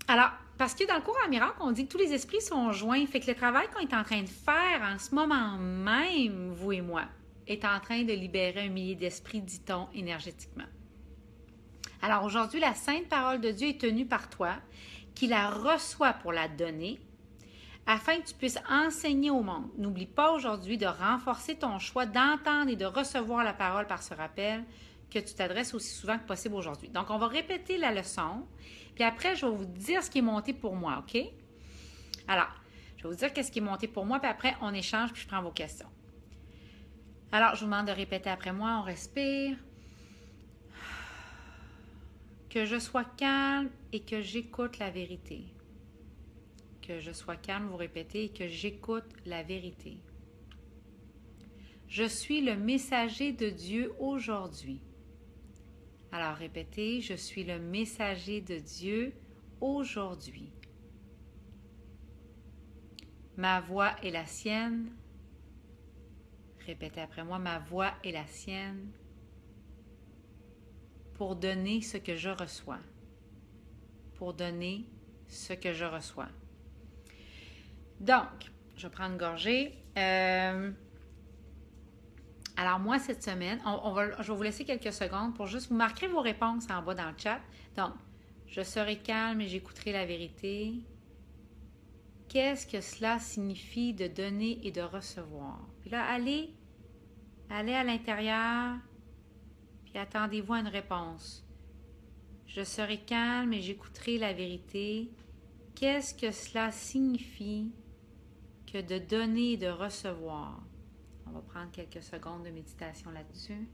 A: alors, parce que dans le cours en miracle, on dit que tous les esprits sont joints. Fait que le travail qu'on est en train de faire en ce moment même, vous et moi, est en train de libérer 1 millier d'esprits, dit-on, énergétiquement. Alors aujourd'hui, la sainte parole de Dieu est tenue par toi, qui la reçoit pour la donner, afin que tu puisses enseigner au monde. N'oublie pas aujourd'hui de renforcer ton choix d'entendre et de recevoir la parole par ce rappel que tu t'adresses aussi souvent que possible aujourd'hui. Donc, on va répéter la leçon, puis après, je vais vous dire ce qui est monté pour moi, OK? Alors, je vais vous dire qu'est-ce qui est monté pour moi, puis après, on échange, puis je prends vos questions. Alors, je vous demande de répéter après moi, on respire. Que je sois calme et que j'écoute la vérité. Que je sois calme, vous répétez, et que j'écoute la vérité. Je suis le messager de Dieu aujourd'hui. Alors répétez, je suis le messager de Dieu aujourd'hui. Ma voix est la sienne. Répétez après moi, ma voix est la sienne pour donner ce que je reçois. Pour donner ce que je reçois. Donc, je vais prendre une gorgée. Alors moi, cette semaine, je vais vous laisser quelques secondes pour juste vous marquer vos réponses en bas dans le chat. Donc, je serai calme et j'écouterai la vérité. Qu'est-ce que cela signifie de donner et de recevoir? Puis là, allez à l'intérieur, puis attendez-vous à une réponse. Je serai calme et j'écouterai la vérité. Qu'est-ce que cela signifie que de donner et de recevoir? On va prendre quelques secondes de méditation là-dessus.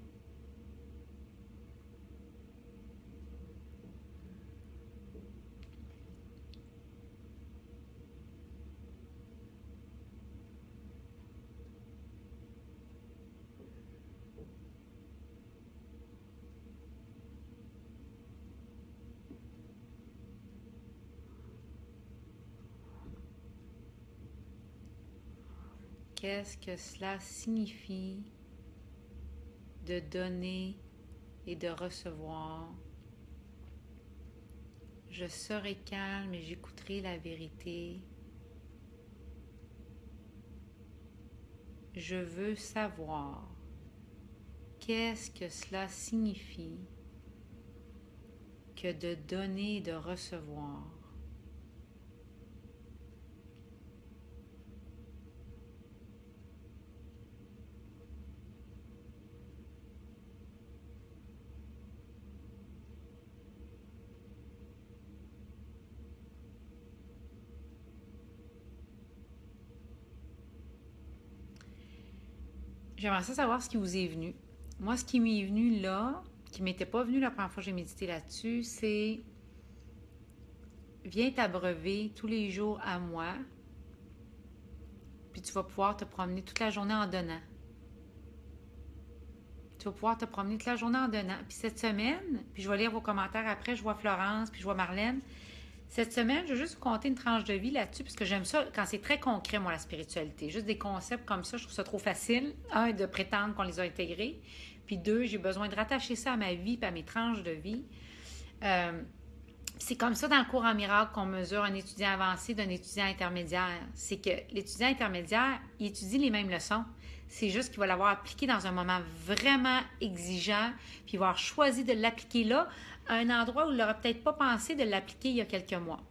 A: qu'est-ce que cela signifie de donner et de recevoir. Je serai calme et j'écouterai la vérité. Je veux savoir qu'est-ce que cela signifie que de donner et de recevoir. J'aimerais ça savoir ce qui vous est venu. Moi, ce qui m'est venu là, qui ne m'était pas venu la première fois que j'ai médité là-dessus, c'est viens t'abreuver tous les jours à moi, puis tu vas pouvoir te promener toute la journée en donnant. Tu vas pouvoir te promener toute la journée en donnant. Puis cette semaine, puis je vais lire vos commentaires après, je vois Florence, puis je vois Marlène. Cette semaine, je vais juste vous conter une tranche de vie là-dessus, parce que j'aime ça quand c'est très concret, moi, la spiritualité. Juste des concepts comme ça, je trouve ça trop facile. Un, de prétendre qu'on les a intégrés. Puis deux, j'ai besoin de rattacher ça à ma vie et à mes tranches de vie. C'est comme ça dans le cours en miracle qu'on mesure un étudiant avancé d'un étudiant intermédiaire. C'est que l'étudiant intermédiaire, il étudie les mêmes leçons. C'est juste qu'il va l'avoir appliqué dans un moment vraiment exigeant, puis il va avoir choisi de l'appliquer là, à un endroit où il n'aurait peut-être pas pensé de l'appliquer il y a quelques mois.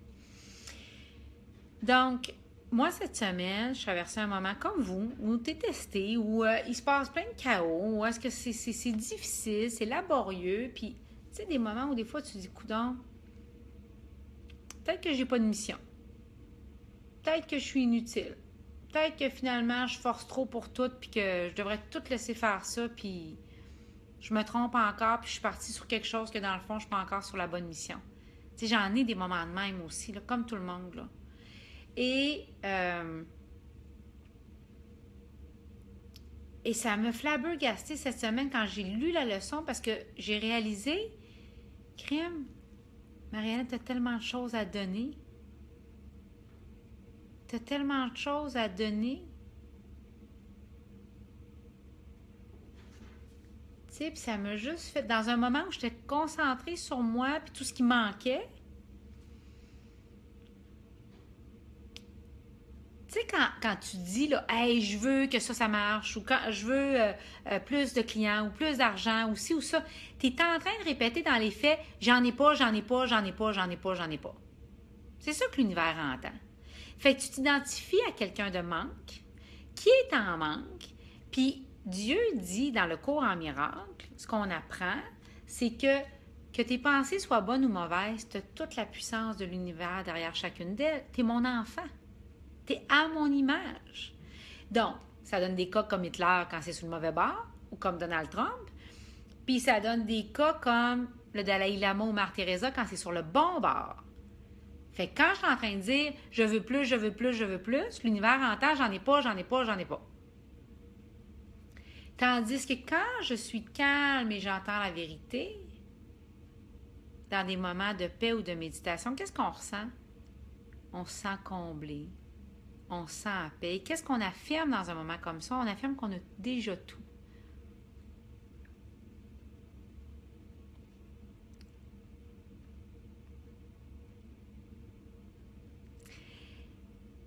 A: Donc, moi, cette semaine, je traversais un moment comme vous, où tu es testé, où il se passe plein de chaos, où est-ce que c'est difficile, c'est laborieux, puis, tu sais, des moments où des fois, tu te dis, coudonc, peut-être que j'ai pas de mission. Peut-être que je suis inutile. Peut-être que finalement, je force trop pour tout, puis que je devrais tout laisser faire ça, puis je me trompe encore, puis je suis partie sur quelque chose que dans le fond, je suis pas encore sur la bonne mission. Tu sais, j'en ai des moments de même aussi, là, comme tout le monde, là. Et ça me flabbergasté cette semaine quand j'ai lu la leçon, parce que j'ai réalisé, crime, Marianne, t'as tellement de choses à donner. T'as tellement de choses à donner. Tu sais, puis ça m'a juste fait... Dans un moment où j'étais concentrée sur moi, puis tout ce qui manquait. Tu sais, quand tu dis, là, hey, je veux que ça marche, ou quand je veux plus de clients, ou plus d'argent, ou ci ou ça, tu es en train de répéter dans les faits, j'en ai pas, j'en ai pas, j'en ai pas, j'en ai pas, j'en ai pas. C'est ça que l'univers entend. Fait que tu t'identifies à quelqu'un de manque, qui est en manque, puis Dieu dit dans le cours en miracle, ce qu'on apprend, c'est que tes pensées soient bonnes ou mauvaises, tu as toute la puissance de l'univers derrière chacune d'elles. Tu es mon enfant. Tu es à mon image. Donc, ça donne des cas comme Hitler quand c'est sur le mauvais bord, ou comme Donald Trump, puis ça donne des cas comme le Dalai Lama ou Mère Teresa quand c'est sur le bon bord. Fait que quand je suis en train de dire « je veux plus, je veux plus, je veux plus », l'univers entend « j'en ai pas, j'en ai pas, j'en ai pas ». Tandis que quand je suis calme et j'entends la vérité, dans des moments de paix ou de méditation, qu'est-ce qu'on ressent? On se sent comblé, on se sent en paix. Qu'est-ce qu'on affirme dans un moment comme ça? On affirme qu'on a déjà tout.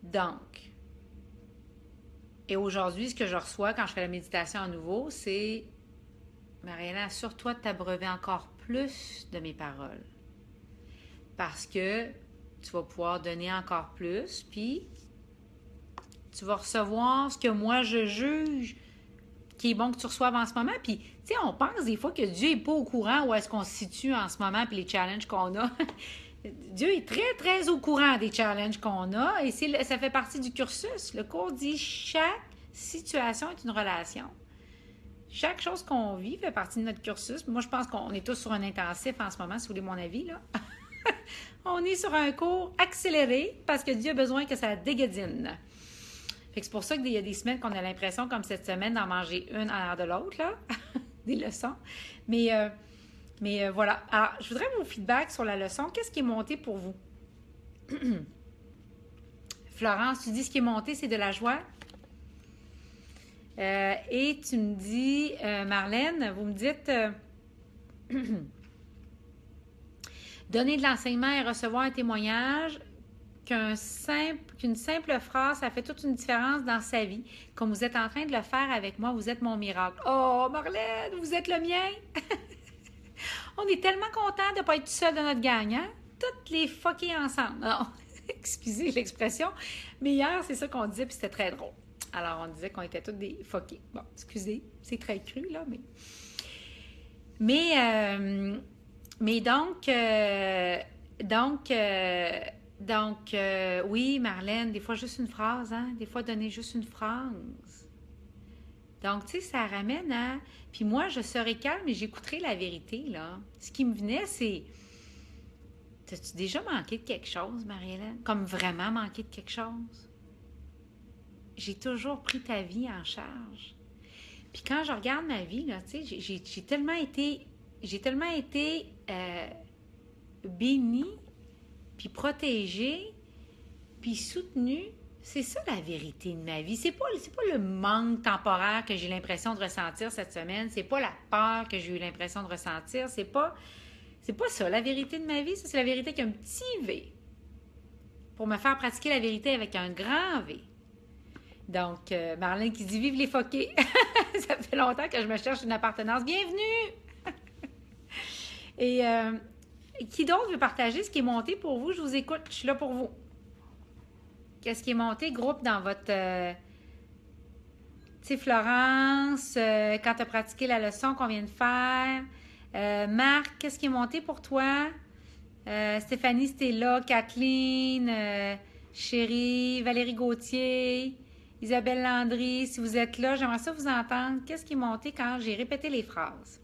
A: Donc, et aujourd'hui, ce que je reçois quand je fais la méditation à nouveau, c'est Marianne, assure-toi de t'abreuver encore plus de mes paroles. Parce que tu vas pouvoir donner encore plus, puis tu vas recevoir ce que moi je juge qui est bon que tu reçoives en ce moment. Puis, tu sais, on pense des fois que Dieu n'est pas au courant où est-ce qu'on se situe en ce moment, puis les challenges qu'on a. Dieu est très, très au courant des challenges qu'on a et ça fait partie du cursus. Le cours dit chaque situation est une relation. Chaque chose qu'on vit fait partie de notre cursus. Moi, je pense qu'on est tous sur un intensif en ce moment, si vous voulez mon avis, là. On est sur un cours accéléré parce que Dieu a besoin que ça dégadine. Fait que c'est pour ça qu'il y a des semaines qu'on a l'impression, comme cette semaine, d'en manger une à l'air de l'autre, là. Des leçons. Mais voilà. Alors, je voudrais vos feedbacks sur la leçon. Qu'est-ce qui est monté pour vous? Florence, tu dis ce qui est monté, c'est de la joie? Et tu me dis, Marlène, vous me dites donner de l'enseignement et recevoir un témoignage qu'une simple phrase, ça fait toute une différence dans sa vie. Comme vous êtes en train de le faire avec moi, vous êtes mon miracle. Oh, Marlène, vous êtes le mien! On est tellement contents de ne pas être tout seul de notre gang, hein? Toutes les fuckées ensemble. Non, excusez l'expression, mais hier, c'est ça qu'on disait, puis c'était très drôle. Alors, on disait qu'on était toutes des fuckées. Bon, excusez, c'est très cru, là, mais... Mais oui, Marlène, des fois juste une phrase, hein? Des fois donner juste une phrase. Donc, tu sais, ça ramène à... Puis moi, je serai calme et j'écouterai la vérité, là. Ce qui me venait, c'est... T'as-tu déjà manqué de quelque chose, Marie-Hélène? Comme vraiment manqué de quelque chose? J'ai toujours pris ta vie en charge. Puis quand je regarde ma vie, là, tu sais, j'ai tellement été bénie, puis protégée, puis soutenue. C'est ça la vérité de ma vie. C'est pas le manque temporaire que j'ai l'impression de ressentir cette semaine. C'est pas la peur que j'ai eu l'impression de ressentir. C'est pas ça la vérité de ma vie. Ça, c'est la vérité avec un petit V. Pour me faire pratiquer la vérité avec un grand V. Donc, Marlène qui dit « Vive les foqués! » Ça fait longtemps que je me cherche une appartenance. Bienvenue! Et qui d'autre veut partager ce qui est monté pour vous? Je vous écoute, je suis là pour vous. Qu'est-ce qui est monté, groupe, dans votre... tu sais, Florence, quand tu as pratiqué la leçon qu'on vient de faire. Marc, qu'est-ce qui est monté pour toi? Stéphanie, c'était là. Kathleen, Chérie, Valérie Gauthier, Isabelle Landry, si vous êtes là, j'aimerais ça vous entendre. Qu'est-ce qui est monté quand j'ai répété les phrases?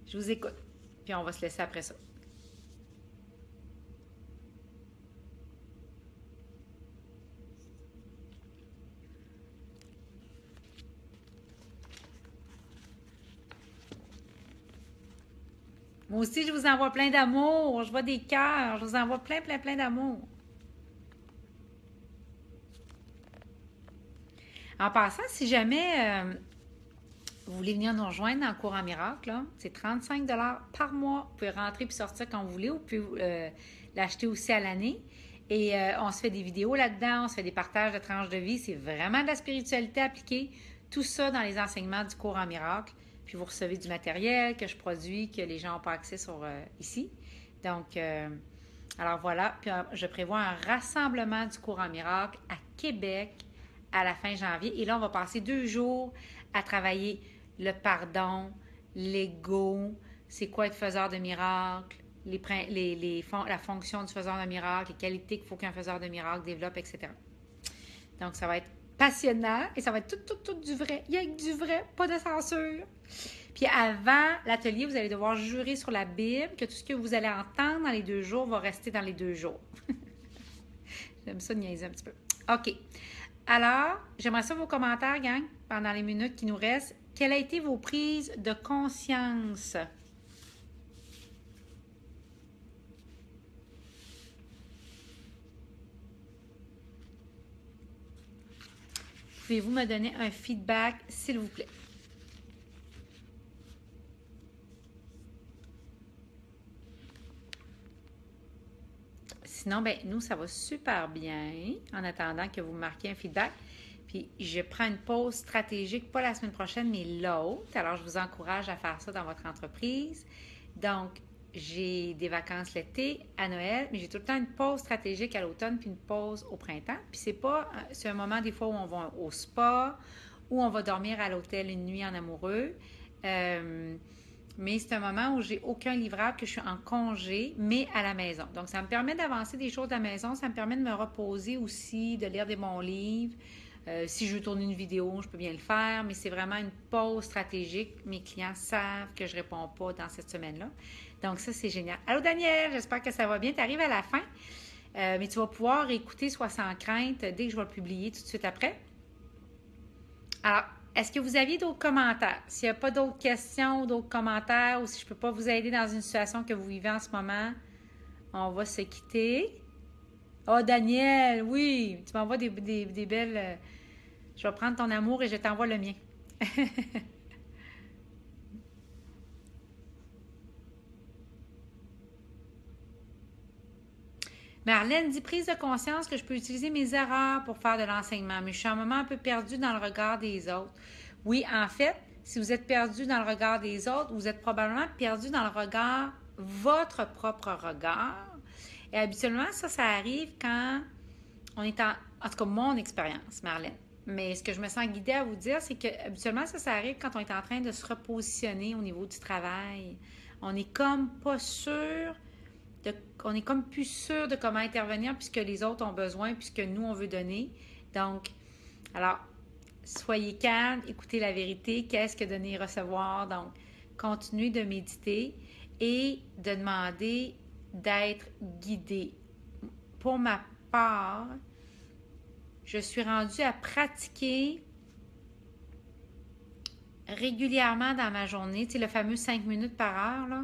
A: Je vous écoute. Puis on va se laisser après ça. Moi aussi, je vous envoie plein d'amour. Je vois des cœurs. Je vous envoie plein, plein, plein d'amour. En passant, si jamais vous voulez venir nous rejoindre dans le cours en miracle, c'est 35 $ par mois. Vous pouvez rentrer puis sortir quand vous voulez. Vous pouvez l'acheter aussi à l'année. Et on se fait des vidéos là-dedans. On se fait des partages de tranches de vie. C'est vraiment de la spiritualité appliquée. Tout ça dans les enseignements du cours en miracle. Puis vous recevez du matériel que je produis, que les gens n'ont pas accès sur ici. Donc, alors voilà. Puis je prévois un rassemblement du cours en miracle à Québec à la fin janvier. Et là, on va passer 2 jours à travailler le pardon, l'ego, c'est quoi être faiseur de miracles, la fonction du faiseur de miracle, les qualités qu'il faut qu'un faiseur de miracle développe, etc. Donc, ça va être passionnant et ça va être tout du vrai. Il y a du vrai, pas de censure. Puis avant l'atelier, vous allez devoir jurer sur la Bible que tout ce que vous allez entendre dans les 2 jours va rester dans les 2 jours. J'aime ça niaiser un petit peu. OK. Alors, j'aimerais ça vos commentaires, gang, pendant les minutes qui nous restent. Quelles ont été vos prises de conscience? Pouvez-vous me donner un feedback, s'il vous plaît? Sinon, ben nous, ça va super bien en attendant que vous marquiez un feedback. Puis, je prends une pause stratégique, pas la semaine prochaine, mais l'autre. Alors, je vous encourage à faire ça dans votre entreprise. Donc, j'ai des vacances l'été, à Noël, mais j'ai tout le temps une pause stratégique à l'automne puis une pause au printemps. Puis, c'est un moment des fois où on va au spa, où on va dormir à l'hôtel une nuit en amoureux. Mais c'est un moment où j'ai aucun livrable, que je suis en congé, mais à la maison. Donc, ça me permet d'avancer des choses à la maison. Ça me permet de me reposer aussi, de lire des bons livres. Si je veux tourner une vidéo, je peux bien le faire, mais c'est vraiment une pause stratégique. Mes clients savent que je ne réponds pas dans cette semaine-là. Donc, ça, c'est génial. Allô, Daniel, j'espère que ça va bien. Tu arrives à la fin, mais tu vas pouvoir écouter Sois sans crainte dès que je vais le publier tout de suite après. Alors, est-ce que vous aviez d'autres commentaires? S'il n'y a pas d'autres questions ou d'autres commentaires, ou si je ne peux pas vous aider dans une situation que vous vivez en ce moment, on va se quitter. Oh, Daniel, oui, tu m'envoies des belles... Je vais prendre ton amour et je t'envoie le mien. Marlène dit prise de conscience que je peux utiliser mes erreurs pour faire de l'enseignement, mais je suis à un moment un peu perdue dans le regard des autres. Oui, en fait, si vous êtes perdu dans le regard des autres, vous êtes probablement perdu dans le regard, votre propre regard. Et habituellement, ça arrive quand on est en tout cas, mon expérience, Marlène. Mais ce que je me sens guidée à vous dire, c'est que habituellement, ça arrive quand on est en train de se repositionner au niveau du travail. On est comme pas sûr, on est comme plus sûr de comment intervenir puisque les autres ont besoin, puisque nous, on veut donner. Donc, alors, soyez calme, écoutez la vérité. Qu'est-ce que donner et recevoir? Donc, continuez de méditer et de demander d'être guidé. Pour ma part, je suis rendue à pratiquer régulièrement dans ma journée, tu sais, le fameux 5 minutes par heure, là.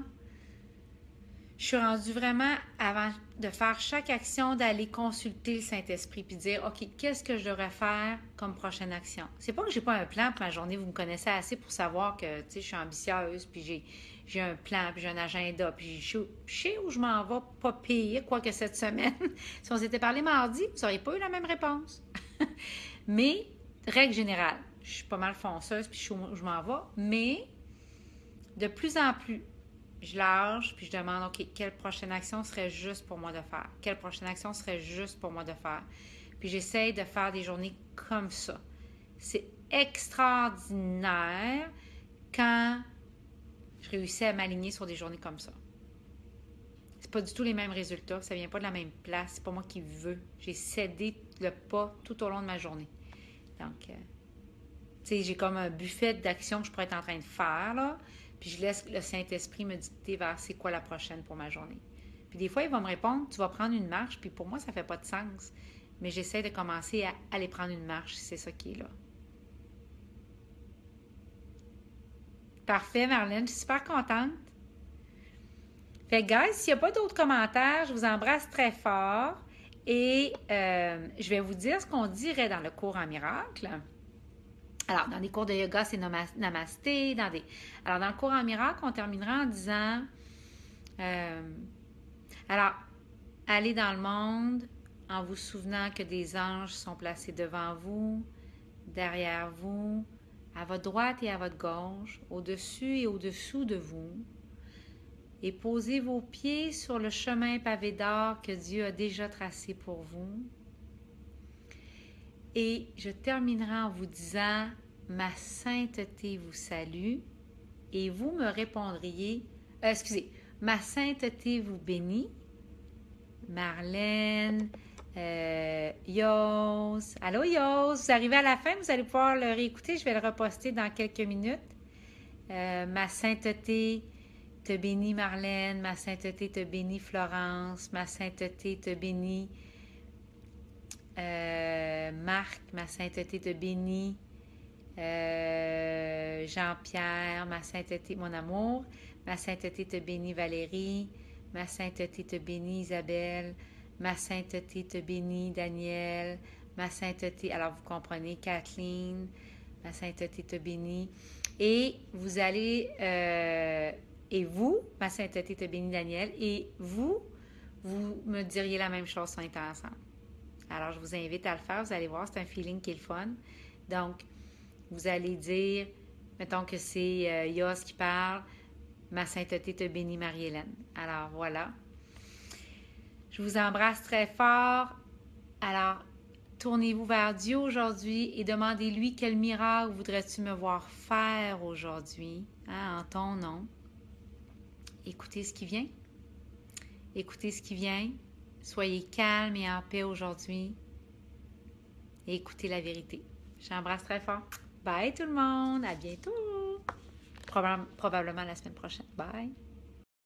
A: Je suis rendue vraiment, avant de faire chaque action, d'aller consulter le Saint-Esprit puis dire, OK, qu'est-ce que je devrais faire comme prochaine action? C'est pas que j'ai pas un plan pour ma journée, vous me connaissez assez pour savoir que, tu sais, je suis ambitieuse, puis j'ai un plan, puis j'ai un agenda, puis je sais où je m'en vais, pas pire, quoique cette semaine. Si on s'était parlé mardi, vous n'auriez pas eu la même réponse. Mais, règle générale, je suis pas mal fonceuse, puis je sais où je m'en vais, mais de plus en plus, je lâche, puis je demande, OK, quelle prochaine action serait juste pour moi de faire? Quelle prochaine action serait juste pour moi de faire? Puis j'essaye de faire des journées comme ça. C'est extraordinaire quand je réussis à m'aligner sur des journées comme ça. C'est pas du tout les mêmes résultats, ça vient pas de la même place, c'est pas moi qui veux. J'ai cédé le pas tout au long de ma journée. Donc, tu sais, j'ai comme un buffet d'actions que je pourrais être en train de faire, là. Puis je laisse le Saint-Esprit me dicter vers c'est quoi la prochaine pour ma journée. Puis des fois, il va me répondre, tu vas prendre une marche, puis pour moi, ça fait pas de sens. Mais j'essaie de commencer à aller prendre une marche, si c'est ça qui est là. Parfait, Marlène, je suis super contente. Fait que, guys, s'il n'y a pas d'autres commentaires, je vous embrasse très fort. Et je vais vous dire ce qu'on dirait dans le cours en miracle. Alors, dans des cours de yoga, c'est namasté. Alors, dans le cours en miracle, on terminera en disant... alors, allez dans le monde en vous souvenant que des anges sont placés devant vous, derrière vous, à votre droite et à votre gauche, au-dessus et au-dessous de vous. Et posez vos pieds sur le chemin pavé d'or que Dieu a déjà tracé pour vous. Et je terminerai en vous disant, ma sainteté vous salue, et vous me répondriez, ma sainteté vous bénit. Marlène, Yos, allô Yos, vous arrivez à la fin, vous allez pouvoir le réécouter, je vais le reposter dans quelques minutes. Ma sainteté te bénit Marlène, ma sainteté te bénit Florence, ma sainteté te bénit Marc, ma sainteté te bénit Jean-Pierre, ma sainteté, mon amour, ma sainteté te bénit Valérie, ma sainteté te bénit Isabelle, ma sainteté te bénit Daniel, ma sainteté, alors vous comprenez, Kathleen, ma sainteté te bénit. Et vous allez, et vous, ma sainteté te bénit Daniel, et vous me diriez la même chose si on était ensemble. Alors, je vous invite à le faire. Vous allez voir, c'est un feeling qui est le fun. Donc, vous allez dire, mettons que c'est Yos qui parle, ma sainteté te bénit Marie-Hélène. Alors, voilà. Je vous embrasse très fort. Alors, tournez-vous vers Dieu aujourd'hui et demandez-lui quel miracle voudrais-tu me voir faire aujourd'hui, en ton nom. Écoutez ce qui vient. Écoutez ce qui vient. Soyez calme et en paix aujourd'hui. Et écoutez la vérité. J'embrasse très fort. Bye tout le monde. À bientôt. Probablement la semaine prochaine. Bye.